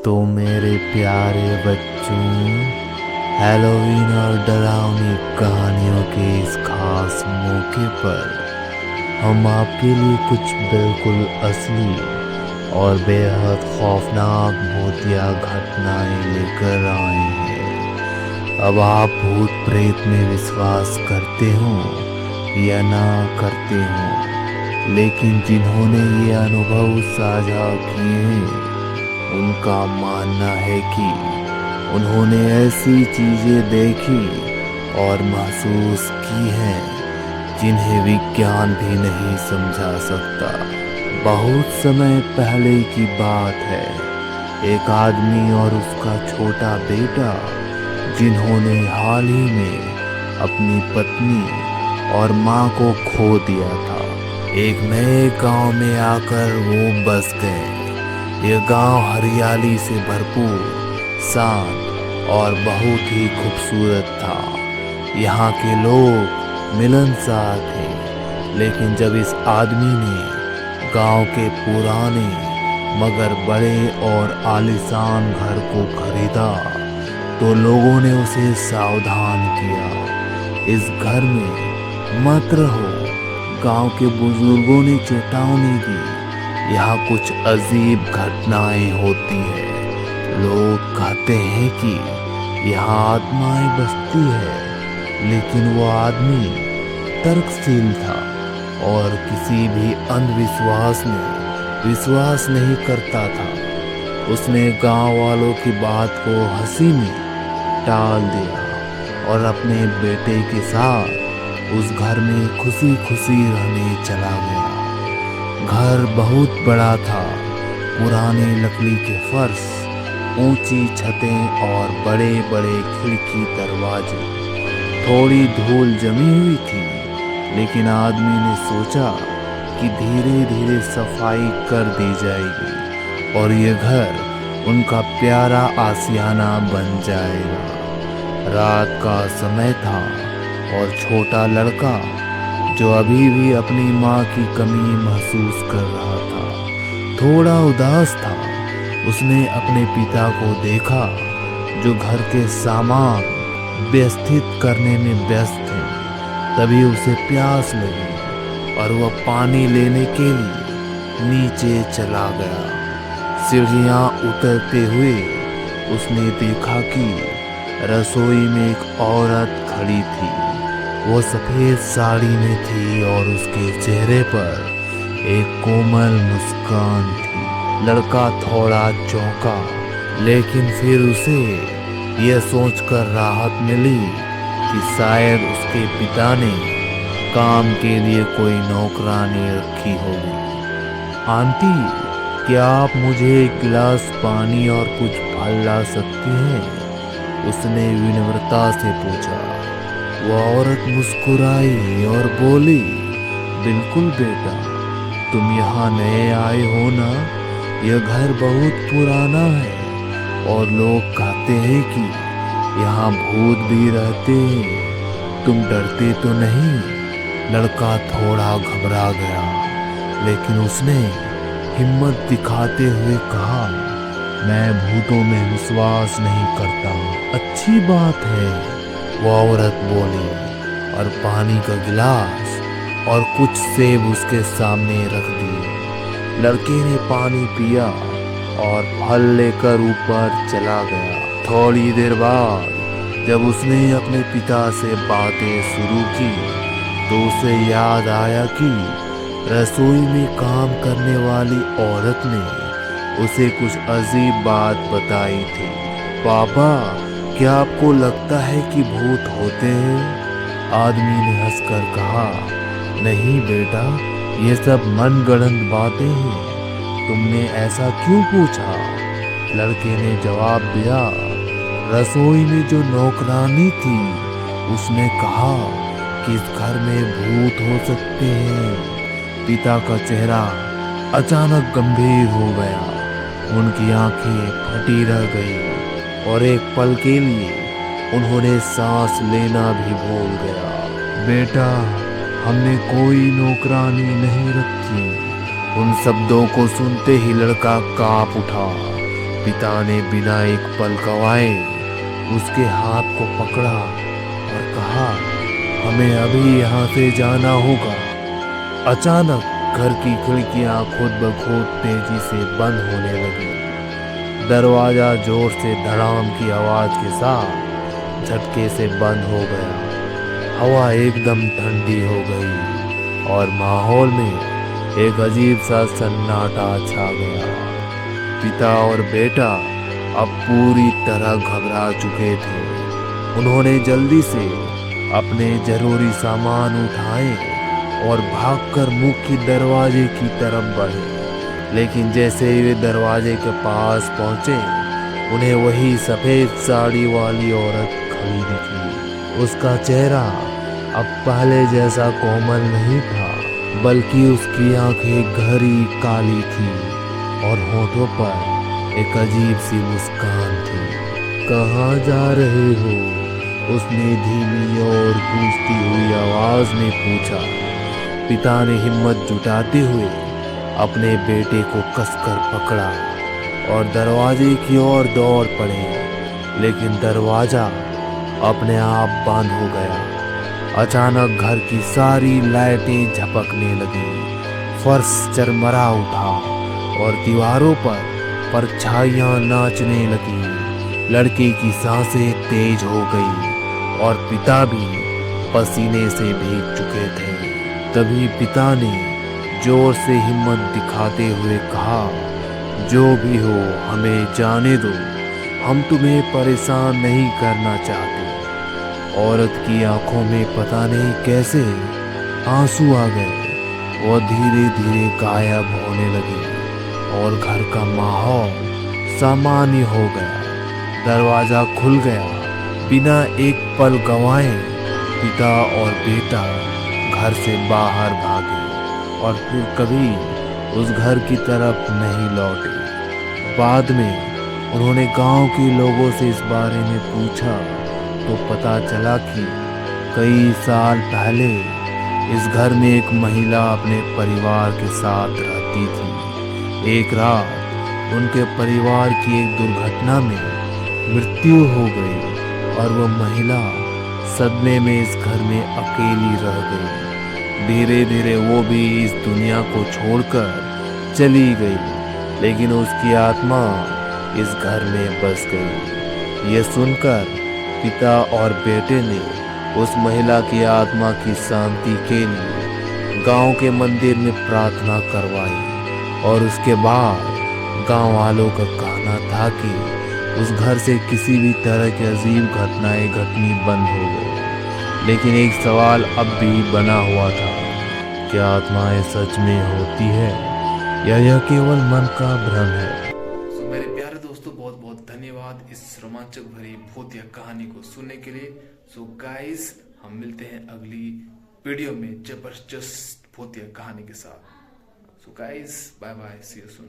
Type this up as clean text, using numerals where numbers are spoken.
तो मेरे प्यारे बच्चों, हैलोवीन और डरावनी कहानियों के इस खास मौके पर हम आपके लिए कुछ बिल्कुल असली और बेहद खौफनाक भूतिया घटनाएं लेकर आए हैं। अब आप भूत प्रेत में विश्वास करते हो या ना करते हो, लेकिन जिन्होंने ये अनुभव साझा किए हैं उनका मानना है कि उन्होंने ऐसी चीजें देखी और महसूस की हैं जिन्हें विज्ञान भी नहीं समझा सकता। बहुत समय पहले की बात है, एक आदमी और उसका छोटा बेटा जिन्होंने हाल ही में अपनी पत्नी और माँ को खो दिया था, एक नए गांव में आकर वो बस गए। यह गांव हरियाली से भरपूर, शांत और बहुत ही खूबसूरत था। यहाँ के लोग मिलनसार थे, लेकिन जब इस आदमी ने गांव के पुराने मगर बड़े और आलीशान घर को खरीदा तो लोगों ने उसे सावधान किया, इस घर में मत रहो। गांव के बुजुर्गों ने चेतावनी दी, यहाँ कुछ अजीब घटनाएं होती है। लोग कहते हैं कि यहाँ आत्माएं बसती है, लेकिन वो आदमी तर्कशील था और किसी भी अंधविश्वास में विश्वास नहीं करता था। उसने गांव वालों की बात को हंसी में टाल दिया और अपने बेटे के साथ उस घर में खुशी खुशी रहने चला गया। घर बहुत बड़ा था, पुराने लकड़ी के फर्श, ऊंची छतें और बड़े बड़े खिड़की दरवाजे। थोड़ी धूल जमी हुई थी, लेकिन आदमी ने सोचा कि धीरे धीरे सफाई कर दी जाएगी और ये घर उनका प्यारा आशियाना बन जाएगा। रात का समय था और छोटा लड़का जो अभी भी अपनी माँ की कमी महसूस कर रहा था, थोड़ा उदास था। उसने अपने पिता को देखा जो घर के सामान व्यवस्थित करने में व्यस्त थे। तभी उसे प्यास लगी और वह पानी लेने के लिए नीचे चला गया। सीढ़ियाँ उतरते हुए उसने देखा कि रसोई में एक औरत खड़ी थी। वो सफेद साड़ी में थी और उसके चेहरे पर एक कोमल मुस्कान थी। लड़का थोड़ा चौंका, लेकिन फिर उसे यह सोचकर राहत मिली कि शायद उसके पिता ने काम के लिए कोई नौकरानी रखी होगी। आंटी, क्या आप मुझे एक गिलास पानी और कुछ फल ला सकती हैं? उसने विनम्रता से पूछा। वह औरत मुस्कुराई और बोली, बिल्कुल बेटा, तुम यहाँ नए आए हो ना? यह घर बहुत पुराना है और लोग कहते हैं कि यहाँ भूत भी रहते हैं। तुम डरते तो नहीं? लड़का थोड़ा घबरा गया, लेकिन उसने हिम्मत दिखाते हुए कहा, मैं भूतों में विश्वास नहीं करता। अच्छी बात है, वो औरत बोली और पानी का गिलास और कुछ सेब उसके सामने रख दिए। लड़के ने पानी पिया और फल लेकर ऊपर चला गया। थोड़ी देर बाद जब उसने अपने पिता से बातें शुरू की तो उसे याद आया कि रसोई में काम करने वाली औरत ने उसे कुछ अजीब बात बताई थी। पापा, क्या आपको लगता है कि भूत होते हैं? आदमी ने हंसकर कहा, नहीं बेटा, ये सब मनगढ़ंत बातें हैं। तुमने ऐसा क्यों पूछा? लड़के ने जवाब दिया, रसोई में जो नौकरानी थी उसने कहा कि इस घर में भूत हो सकते हैं। पिता का चेहरा अचानक गंभीर हो गया, उनकी आंखें फटी रह गई और एक पल के लिए उन्होंने सांस लेना भी भूल गया। बेटा, हमने कोई नौकरानी नहीं रखी। उन शब्दों को सुनते ही लड़का कांप उठा। पिता ने बिना एक पल गवाए उसके हाथ को पकड़ा और कहा, हमें अभी यहाँ से जाना होगा। अचानक घर की खिड़कियां खुद ब खुद तेजी से बंद होने लगी। दरवाजा जोर से धड़ाम की आवाज के साथ झटके से बंद हो गया। हवा एकदम ठंडी हो गई और माहौल में एक अजीब सा सन्नाटा छा गया। पिता और बेटा अब पूरी तरह घबरा चुके थे। उन्होंने जल्दी से अपने जरूरी सामान उठाए और भागकर मुख्य दरवाजे की तरफ बढ़े। लेकिन जैसे ही वे दरवाजे के पास पहुंचे, उन्हें वही सफेद साड़ी वाली औरत खड़ी दिखी। उसका चेहरा अब पहले जैसा कोमल नहीं था, बल्कि उसकी आंखें गहरी काली थी और होठों पर एक अजीब सी मुस्कान थी। कहाँ जा रहे हो? उसने धीमी और गूंजती हुई आवाज में पूछा। पिता ने हिम्मत जुटाते हुए अपने बेटे को कसकर पकड़ा और दरवाजे की ओर दौड़ पड़े। लेकिन दरवाजा अपने आप बंद हो गया। अचानक घर की सारी लाइटें झपकने लगी, फर्श चरमरा उठा और दीवारों पर परछाइयां नाचने लगी। लड़के की सांसें तेज हो गई और पिता भी पसीने से भीग चुके थे। तभी पिता ने जोर से हिम्मत दिखाते हुए कहा, जो भी हो हमें जाने दो, हम तुम्हें परेशान नहीं करना चाहते। औरत की आंखों में पता नहीं कैसे आंसू आ गए। वो धीरे धीरे गायब होने लगी और घर का माहौल सामान्य हो गया। दरवाजा खुल गया। बिना एक पल गंवाए पिता और बेटा घर से बाहर भागे और फिर कभी उस घर की तरफ नहीं लौटे। बाद में उन्होंने गांव के लोगों से इस बारे में पूछा तो पता चला कि कई साल पहले इस घर में एक महिला अपने परिवार के साथ रहती थी। एक रात उनके परिवार की एक दुर्घटना में मृत्यु हो गई और वह महिला सदमे में इस घर में अकेली रह गई। धीरे धीरे वो भी इस दुनिया को छोड़कर चली गई, लेकिन उसकी आत्मा इस घर में बस गई। ये सुनकर पिता और बेटे ने उस महिला की आत्मा की शांति के लिए गांव के मंदिर में प्रार्थना करवाई और उसके बाद गांव वालों का कहना था कि उस घर से किसी भी तरह की अजीब घटनाएं घटनी बंद हो गई। लेकिन एक सवाल अब भी बना हुआ था, क्या आत्माएं सच में होती है या यह केवल मन का भ्रम है? तो मेरे प्यारे दोस्तों, बहुत बहुत धन्यवाद इस रोमांचक भरी भूतिया कहानी को सुनने के लिए। सो गाइस, हम मिलते हैं अगली वीडियो में जबरदस्त भूतिया कहानी के साथ। So guys, bye bye, see you soon.